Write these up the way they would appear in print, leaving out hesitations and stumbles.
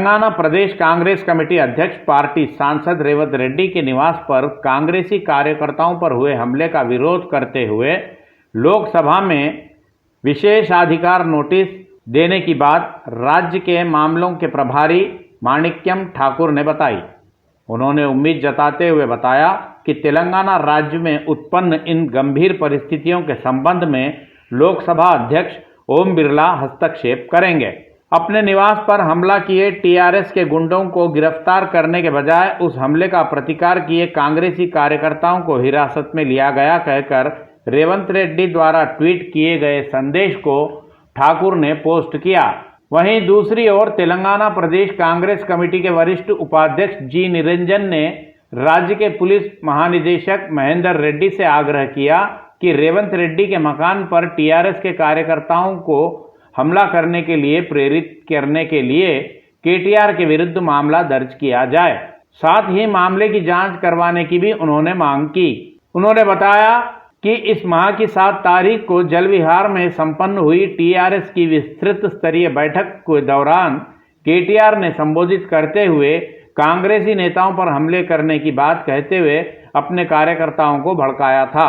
तेलंगाना प्रदेश Congress committee अध्यक्ष party सांसद रेवंत रेड्डी के निवास पर कांग्रेसी कार्यकर्ताओं पर हुए हमले का विरोध करते हुए लोकसभा में विशेषाधिकार नोटिस देने की बात राज्य के मामलों के प्रभारी माणिक्यम ठाकुर ने बताई। उन्होंने उम्मीद जताते हुए बताया कि तेलंगाना राज्य में उत्पन्न इन गंभीर परिस्थितियों के संबंध में लोकसभा अध्यक्ष ओम बिरला हस्तक्षेप करेंगे। अपने निवास पर हमला किए टीआरएस के गुंडों को गिरफ्तार करने के बजाय उस हमले का प्रतिकार किए कांग्रेसी कार्यकर्ताओं को हिरासत में लिया गया कहकर रेवंत रेड्डी द्वारा ट्वीट किए गए संदेश को ठाकुर ने पोस्ट किया। वहीं दूसरी ओर तेलंगाना प्रदेश कांग्रेस कमेटी के वरिष्ठ उपाध्यक्ष जी निरंजन ने राज्य के पुलिस महानिदेशक महेंद्र रेड्डी से आग्रह किया कि रेवंत रेड्डी के मकान पर टीआरएस के कार्यकर्ताओं को हमला करने के लिए प्रेरित करने के लिए केटीआर के विरुद्ध मामला दर्ज किया जाए। साथ ही मामले की जांच करवाने की भी उन्होंने मांग की। उन्होंने बताया कि इस माह की 7 तारीख को जल विहार में संपन्न हुई टीआरएस की विस्तृत स्तरीय बैठक के दौरान केटीआर ने संबोधित करते हुए कांग्रेसी नेताओं पर हमले करने की बात कहते हुए अपने कार्यकर्ताओं को भड़काया था।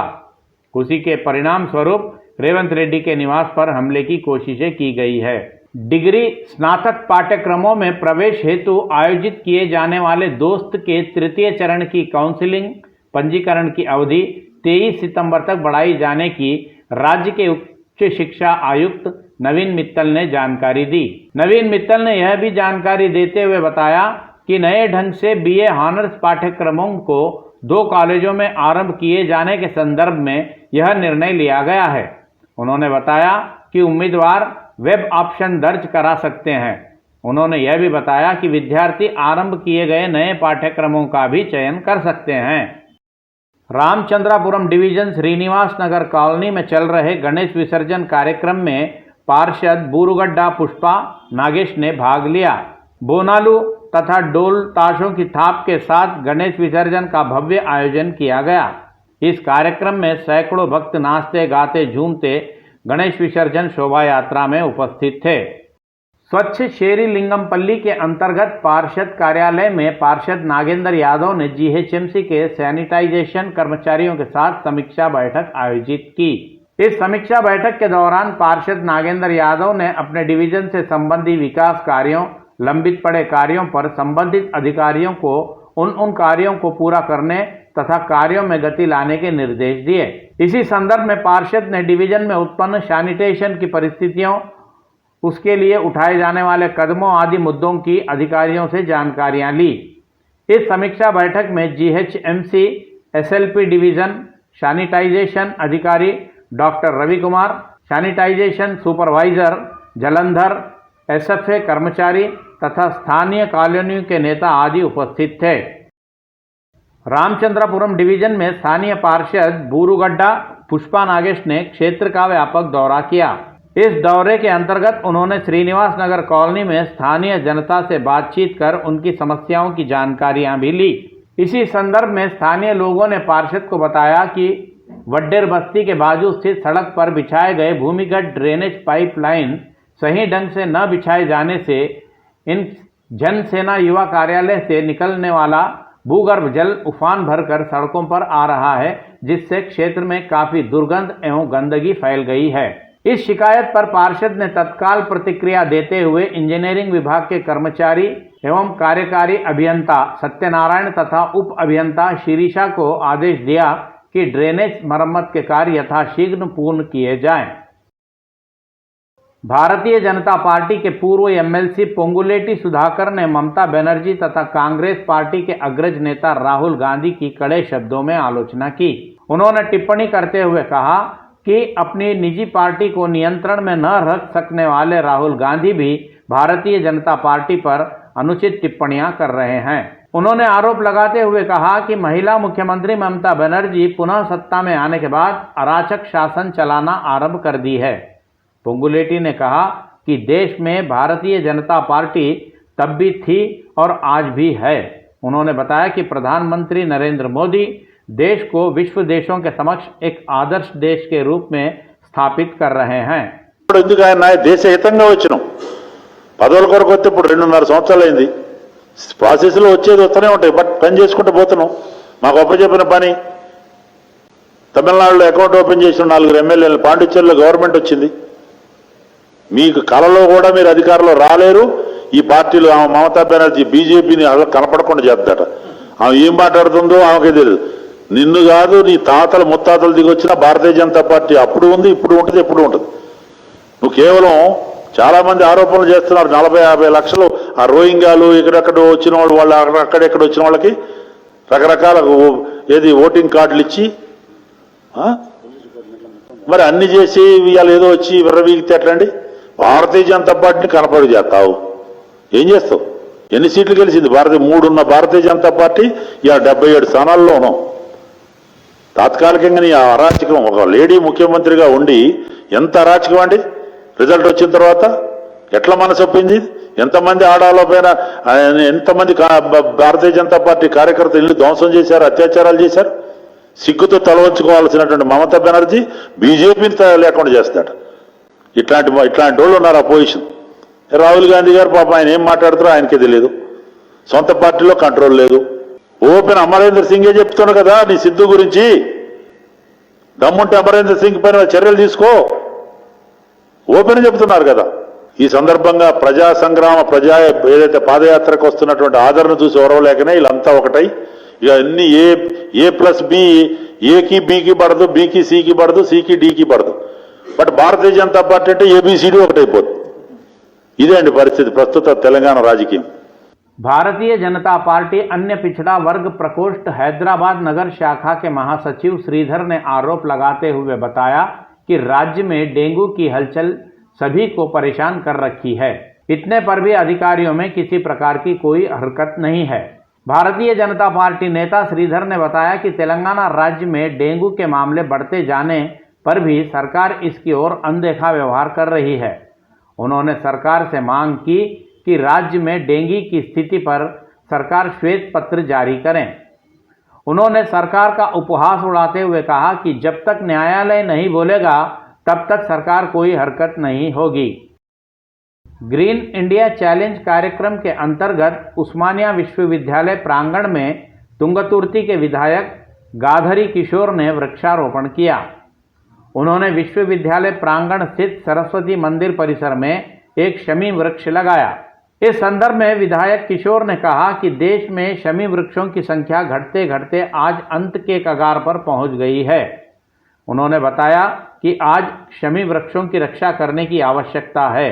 उसी के परिणाम स्वरूप रेवंत रेड्डी के निवास पर हमले की कोशिशें की गई है। डिग्री स्नातक पाठ्यक्रमों में प्रवेश हेतु आयोजित किए जाने वाले दोस्त के तृतीय चरण की काउंसलिंग पंजीकरण की अवधि 23 सितंबर तक बढ़ाई जाने की राज्य के उच्च शिक्षा आयुक्त नवीन मित्तल ने जानकारी दी। नवीन मित्तल ने यह भी जानकारी देते हुए बताया कि नए ढंग से बीए ऑनर्स पाठ्यक्रमों को 2 कॉलेजों में आरंभ किए जाने के संदर्भ में यह निर्णय लिया गया है। उन्होंने बताया कि उम्मीदवार वेब ऑप्शन दर्ज करा सकते हैं। उन्होंने यह भी बताया कि विद्यार्थी आरंभ किए गए नए पाठ्यक्रमों का भी चयन कर सकते हैं। रामचंद्रापुरम डिवीजन श्रीनिवास नगर कॉलोनी में चल रहे गणेश विसर्जन कार्यक्रम में पार्षद बूरुगड्डा पुष्पा नागेश ने भाग लिया। बोनालू तथा डोल ताशों की थाप के साथ गणेश विसर्जन का भव्य आयोजन किया गया। इस कार्यक्रम में सैकड़ों भक्त नाचते गाते झूमते गणेश विसर्जन शोभा यात्रा में उपस्थित थे। स्वच्छ शेरी लिंगमपल्ली के अंतर्गत पार्षद कार्यालय में पार्षद नागेंद्र यादव ने जीएचएमसी के सैनिटाइजेशन कर्मचारियों के साथ समीक्षा बैठक आयोजित की। इस समीक्षा बैठक के दौरान पार्षद नागेंद्र यादव ने अपने डिवीजन से संबंधी विकास कार्यों, लंबित पड़े कार्यों पर संबंधित अधिकारियों को उन कार्यों को पूरा करने तथा कार्यों में गति लाने के निर्देश दिए। इसी संदर्भ में पार्षद ने डिवीजन में उत्पन्न सैनिटेशन की परिस्थितियों, उसके लिए उठाए जाने वाले कदमों आदि मुद्दों की अधिकारियों से जानकारियां ली। इस समीक्षा बैठक में जीएचएमसी एसएलपी डिवीजन सैनिटाइजेशन अधिकारी doctor Ravi Kumar, sanitisation supervisor Jalandhar, SFA कर्मचारी तथा स्थानीय कॉलोनियों के नेता आदि उपस्थित थे। रामचंद्रपुरम डिवीजन में स्थानीय पार्षद बूरुगड्डा पुष्पा नागेश ने क्षेत्र का व्यापक दौरा किया। इस दौरे के अंतर्गत उन्होंने श्रीनिवास नगर कॉलोनी में स्थानीय जनता से बातचीत कर उनकी समस्याओं की जानकारियां भी ली। इसी संदर्भ में स्थानीय लोगों ने पार्षद को बताया कि वड्डेर बस्ती के बाजू स्थित सड़क पर बिछाए गए भूमिगत ड्रेनेज पाइपलाइन सही ढंग से न बिछाए जाने से इन जनसेना युवा कार्यालय से निकलने वाला भूगर्भ जल उफान भरकर सड़कों पर आ रहा है, जिससे क्षेत्र में काफी दुर्गंध एवं गंदगी फैल गई है। इस शिकायत पर पार्षद ने तत्काल प्रतिक्रिया देते हुए इंजीनियरिंग विभाग के कर्मचारी एवं कार्यकारी अभियंता सत्यनारायण तथा उप अभियंता शिरीषा को आदेश दिया कि ड्रेनेज मरम्मत के कार्य यथाशीघ्र पूर्ण किए जाएं। भारतीय जनता पार्टी के पूर्व एमएलसी पोंगुलेटी सुधाकर ने ममता बनर्जी तथा कांग्रेस पार्टी के अग्रज नेता राहुल गांधी की कड़े शब्दों में आलोचना की। उन्होंने टिप्पणी करते हुए कहा कि अपनी निजी पार्टी को नियंत्रण में न रख सकने वाले राहुल गांधी भी भारतीय जनता पार्टी पर अनुचित टिप्पणियां कर रहे हैं। उन्होंने आरोप लगाते हुए कहा कि महिला मुख्यमंत्री ममता बनर्जी पुनः सत्ता में आने के बाद अराजक शासन चलाना आरंभ कर दी है। पोंगुलेटी ने कहा कि देश में भारतीय जनता पार्टी तब भी थी और आज भी है। उन्होंने बताया कि प्रधानमंत्री नरेंद्र मोदी देश को विश्व देशों के समक्ष एक आदर्श देश के रूप में स्थापित कर रहे हैं। ఎందుకు ఆయన దేశ హితంగా వచ్చినాం పదవుల కొరకు వస్తే ఇప్పుడు 2.5 సంవత్సరాలు అయింది. ప్రాసెస్లో వచ్చేది వస్తూనే ఉంటాయి, బట్ పని చేసుకుంటూ పోతున్నాం. మాకు అప్పచెప్పిన పని తమిళనాడులో అకౌంట్ ఓపెన్ చేసిన 4 ఎమ్మెల్యేలు, పాండిచ్చేరిలో గవర్నమెంట్ వచ్చింది. మీకు కలలో కూడా మీరు అధికారంలో రాలేరు. ఈ పార్టీలు ఆమె మమతా బెనర్జీ బీజేపీని అలా కనపడకుండా చేద్దట. ఆమె ఏం మాట్లాడుతుందో ఆమెకే తెలియదు. నిన్ను కాదు, నీ తాతలు ముత్తాతలు దిగొచ్చిన భారతీయ జనతా పార్టీ అప్పుడు ఉంది, ఇప్పుడు ఉంటుంది, ఎప్పుడు ఉంటుంది. నువ్వు కేవలం చాలా మంది ఆరోపణలు చేస్తున్నారు. 40-50 లక్షలు ఆ రోహింగ్యాలు ఇక్కడెక్కడ వచ్చిన వాళ్ళు అక్కడెక్కడ వచ్చిన వాళ్ళకి రకరకాల ఓటింగ్ కార్డులు ఇచ్చి మరి అన్ని చేసి ఇవాళ ఏదో వచ్చి విర్రవీగితే ఎట్లండి? భారతీయ జనతా పార్టీని కనపడి చేస్తావు, ఏం చేస్తావు? ఎన్ని సీట్లు గెలిచింది? 3 ఉన్న భారతీయ జనతా పార్టీ ఇవాళ 77 స్థానాల్లో ఉన్నాం. తాత్కాలికంగా నీ అరాచకం, ఒక లేడీ ముఖ్యమంత్రిగా ఉండి ఎంత అరాచకం అండి. రిజల్ట్ వచ్చిన తర్వాత ఎట్లా మనసు ఒప్పింది? ఎంతమంది ఆడాలో పైన ఎంతమంది భారతీయ జనతా పార్టీ కార్యకర్తలు ఇల్లు ధ్వంసం చేశారు, అత్యాచారాలు చేశారు. సిగ్గుతో తలవంచుకోవాల్సినటువంటి మమతా బెనర్జీ బీజేపీని లేకుండా చేస్తాడు. ఇట్లాంటి వాళ్ళు ఉన్నారు అపోజిషన్. రాహుల్ గాంధీ గారు పాపం ఆయన ఏం మాట్లాడుతారో ఆయనకే తెలియదు. సొంత పార్టీలో కంట్రోల్ లేదు. ఓపెన్ అమరేంద్ర సింగే చెప్తున్నాడు కదా నీ సిద్ధు గురించి. దమ్ముంటే అమరేంద్ర సింగ్ పైన చర్యలు తీసుకో, ఓపెన్ చెప్తున్నారు కదా. ఈ సందర్భంగా ప్రజా సంగ్రామ ఏదైతే పాదయాత్రకు వస్తున్నటువంటి ఆదరణ చూసి ఓరవలేకనే వీళ్ళంతా ఒకటై ఇక అన్ని A+B, ఏకి బీకి పడదు, బీకి సికి పడదు, సికి డీకి పడదు. బట్ భారతీయ జనతా పార్టీ అంటే ABCD ఒకటైపోతుంది. ఇదే అండి పరిస్థితి ప్రస్తుత తెలంగాణ రాజకీయం. भारतीय जनता पार्टी अन्य पिछड़ा वर्ग प्रकोष्ठ हैदराबाद नगर शाखा के महासचिव श्रीधर ने आरोप लगाते हुए बताया कि राज्य में डेंगू की हलचल सभी को परेशान कर रखी है। इतने पर भी अधिकारियों में किसी प्रकार की कोई हरकत नहीं है। भारतीय जनता पार्टी नेता श्रीधर ने बताया कि तेलंगाना राज्य में डेंगू के मामले बढ़ते जाने पर भी सरकार इसकी ओर अनदेखा व्यवहार कर रही है। उन्होंने सरकार से मांग की कि राज्य में डेंगू की स्थिति पर सरकार श्वेत पत्र जारी करें। उन्होंने सरकार का उपहास उड़ाते हुए कहा कि जब तक न्यायालय नहीं बोलेगा तब तक सरकार कोई हरकत नहीं होगी। ग्रीन इंडिया चैलेंज कार्यक्रम के अंतर्गत उस्मानिया विश्वविद्यालय प्रांगण में तुंगतुर्ती के विधायक गाधरी किशोर ने वृक्षारोपण किया। उन्होंने विश्वविद्यालय प्रांगण स्थित सरस्वती मंदिर परिसर में एक शमी वृक्ष लगाया। इस संदर्भ में विधायक किशोर ने कहा कि देश में शमी वृक्षों की संख्या घटते घटते आज अंत के कगार पर पहुंच गई है। उन्होंने बताया कि आज शमी वृक्षों की रक्षा करने की आवश्यकता है।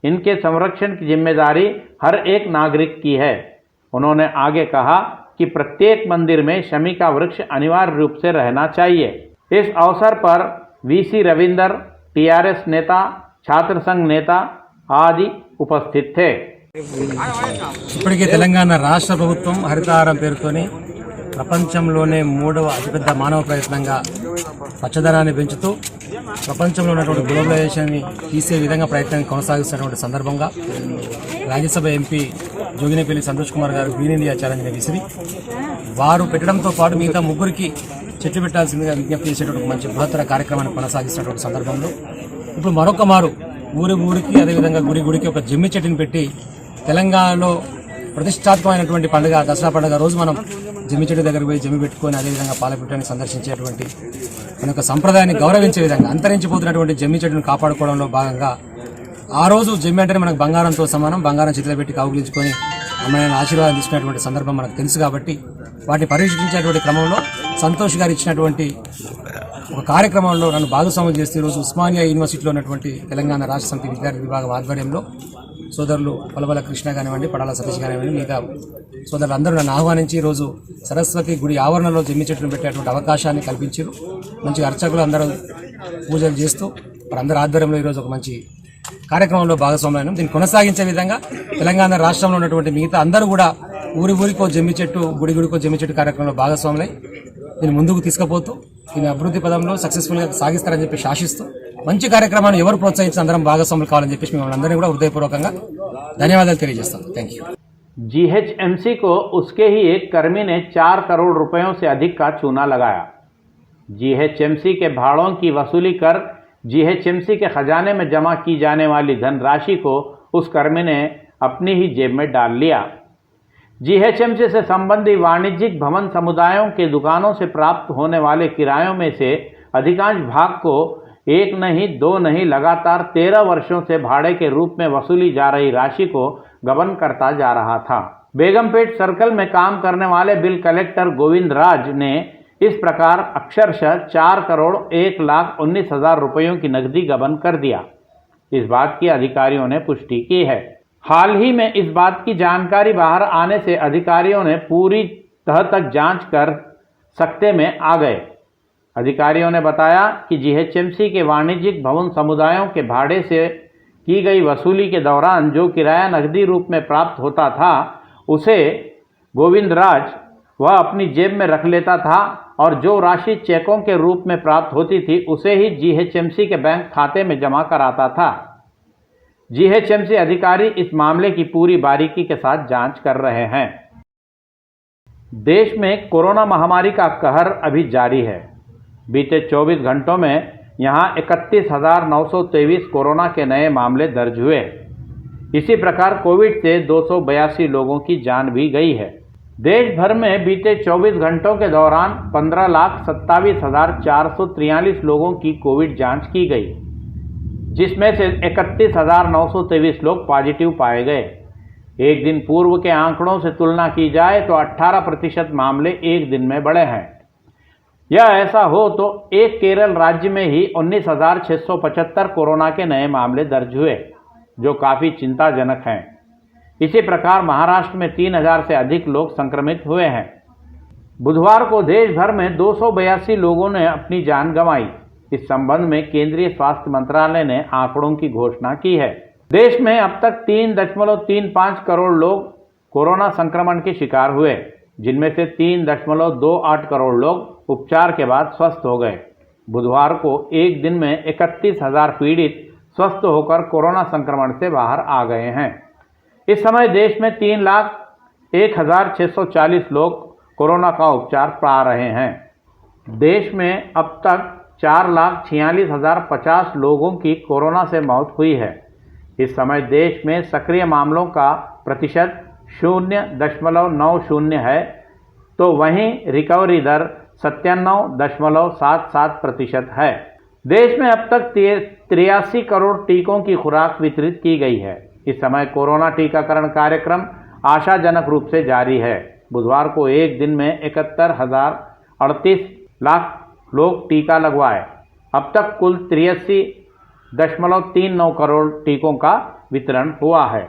इनके संरक्षण की जिम्मेदारी हर एक नागरिक की है। उन्होंने आगे कहा कि प्रत्येक मंदिर में शमी का वृक्ष अनिवार्य रूप से रहना चाहिए। इस अवसर पर VC रविंदर, TRS नेता, छात्र संघ नेता आदि उपस्थित थे। ఇప్పటికే తెలంగాణ రాష్ట్ర ప్రభుత్వం హరితహారం పేరుతోని ప్రపంచంలోనే 3వ అతిపెద్ద మానవ ప్రయత్నంగా పచ్చదనాన్ని పెంచుతూ ప్రపంచంలో ఉన్నటువంటి గ్లోబలైజేషన్ని తీసే విధంగా ప్రయత్నాన్ని కొనసాగిస్తున్నటువంటి సందర్భంగా రాజ్యసభ ఎంపీ జోగినేపల్లి సంతోష్ కుమార్ గారు గ్రీన్ ఇండియా ఛాలెంజ్ని విసిరి వారు పెట్టడంతో పాటు మిగతా 3కి చెట్లు పెట్టాల్సిందిగా విజ్ఞప్తి చేసేటువంటి మంచి బృహత్తర కార్యక్రమాన్ని కొనసాగిస్తున్నటువంటి సందర్భంలో ఇప్పుడు మరొక మారు ఊరికి అదేవిధంగా గుడికి ఒక జమ్మి చెట్టుని పెట్టి తెలంగాణలో ప్రతిష్టాత్మకమైనటువంటి పండుగ దసరా పండుగ రోజు మనం జమ్మి చెట్టు దగ్గరికి పోయి జమ్మి పెట్టుకొని అదేవిధంగా పాలపిట్టాన్ని సందర్శించేటువంటి మన యొక్క సంప్రదాయాన్ని గౌరవించే విధంగా అంతరించిపోతున్నటువంటి జమ్మి చెట్టును కాపాడుకోవడంలో భాగంగా ఆ రోజు జమ్మి అంటేనే మనకు బంగారంతో సమానం, బంగారం చేతిలో పెట్టి కౌగిలించుకొని అమ్మాయిని ఆశీర్వాదం తీసుకునేటువంటి సందర్భం మనకు తెలుసు కాబట్టి వాటిని పరిరక్షించేటువంటి క్రమంలో సంతోష్ గారు ఇచ్చినటువంటి ఒక కార్యక్రమంలో నన్ను భాగస్వామ్యం చేస్తే ఈరోజు ఉస్మానియా యూనివర్సిటీలో ఉన్నటువంటి తెలంగాణ రాష్ట్ర సమితి విద్యార్థి విభాగం ఆధ్వర్యంలో సోదరులు పలబల కృష్ణ కానివ్వండి, పడాల సతీష్ కానివ్వండి, మిగతా సోదరులు అందరూ నన్ను ఆహ్వానించి ఈరోజు సరస్వతి గుడి ఆవరణలో జమ్మి చెట్టును పెట్టేటువంటి అవకాశాన్ని కల్పించారు. మంచి అర్చకులు అందరూ పూజలు చేస్తూ వారందరూ ఆధ్వర్యంలో ఈరోజు ఒక మంచి కార్యక్రమంలో భాగస్వామ్యం దీన్ని కొనసాగించే విధంగా తెలంగాణ రాష్ట్రంలో ఉన్నటువంటి మిగతా అందరూ కూడా ఊరికో జమ్మి చెట్టు గుడికో జమ్మి చెట్టు కార్యక్రమంలో భాగస్వాములై దీన్ని ముందుకు తీసుకుపోతూ దీని అభివృద్ధి పదంలో సక్సెస్ఫుల్గా సాగిస్తారని చెప్పి ఆశిస్తూ మంచి కార్యక్రమాన్ని ఎవరు ప్రోత్సహించి అందరం భాగస్వాములు కావాలని చెప్పి మిమ్మల్ని అందరినీ కూడా హృదయపూర్వకంగా ధన్యవాదాలు తెలియజేస్తాను. Thank you. GHMC को उसके ही एक कर्मी ने 4 करोड़ रुपयों से अधिक का चूना लगाया। GHMC के भाड़ों की वसूली कर GHMC के खजाने में जमा की जाने वाली धनराशि को उस कर्मी ने अपनी ही जेब में डाल लिया। जीएचएमसी से संबंधित वाणिज्यिक भवन समुदायों के दुकानों से प्राप्त होने वाले किरायों में से अधिकांश भाग को एक नहीं दो नहीं लगातार 13 वर्षों से भाड़े के रूप में वसूली जा रही राशि को गबन करता जा रहा था। बेगमपेट सर्कल में काम करने वाले बिल कलेक्टर गोविंद राज ने इस प्रकार अक्षरशः 4,01,19,000 रुपयों की नकदी गबन कर दिया। इस बात की अधिकारियों ने पुष्टि की है। हाल ही में इस बात की जानकारी बाहर आने से अधिकारियों ने पूरी तह तक जांच कर सकते में आ गए। अधिकारियों ने बताया कि जीएचएमसी के वाणिज्यिक भवन समुदायों के भाड़े से की गई वसूली के दौरान जो किराया नकदी रूप में प्राप्त होता था उसे गोविंद राज वह अपनी जेब में रख लेता था और जो राशि चेकों के रूप में प्राप्त होती थी उसे ही जीएचएमसी के बैंक खाते में जमा कराता था। जीएचएमसी अधिकारी इस मामले की पूरी बारीकी के साथ जांच कर रहे हैं। देश में कोरोना महामारी का कहर अभी जारी है। बीते 24 घंटों में यहां 31,923 कोरोना के नए मामले दर्ज हुए। इसी प्रकार कोविड से 282 लोगों की जान भी गई है। देश भर में बीते 24 घंटों के दौरान 15,27,443 लोगों की कोविड जांच की गई, जिसमें से 31,923 लोग पॉजिटिव पाए गए। एक दिन पूर्व के आंकड़ों से तुलना की जाए तो 18% मामले एक दिन में बढ़े हैं। यह ऐसा हो तो एक केरल राज्य में ही 19,675 कोरोना के नए मामले दर्ज हुए, जो काफ़ी चिंताजनक हैं। इसी प्रकार महाराष्ट्र में 3,000 से अधिक लोग संक्रमित हुए हैं। बुधवार को देश भर में 282 लोगों ने अपनी जान गंवाई। इस संबंध में केंद्रीय स्वास्थ्य मंत्रालय ने आंकड़ों की घोषणा की है। देश में अब तक 3.35 करोड़ लोग कोरोना संक्रमण के शिकार हुए, जिनमें से 3.28 करोड़ लोग उपचार के बाद स्वस्थ हो गए। बुधवार को एक दिन में 31,000 पीड़ित स्वस्थ होकर कोरोना संक्रमण से बाहर आ गए हैं। इस समय देश में 3,01,640 लोग कोरोना का उपचार पा रहे हैं। देश में अब तक 4,46,050 लोगों की कोरोना से मौत हुई है। इस समय देश में सक्रिय मामलों का प्रतिशत 0.90 है, तो वहीं रिकवरी दर 97.77% है। देश में अब तक 83 करोड़ टीकों की खुराक वितरित की गई है। इस समय कोरोना टीकाकरण कार्यक्रम आशाजनक रूप से जारी है। बुधवार को एक दिन में 71,038 लाख लोग टीका लगवाए। अब तक कुल 83.39 करोड़ टीकों का वितरण हुआ है।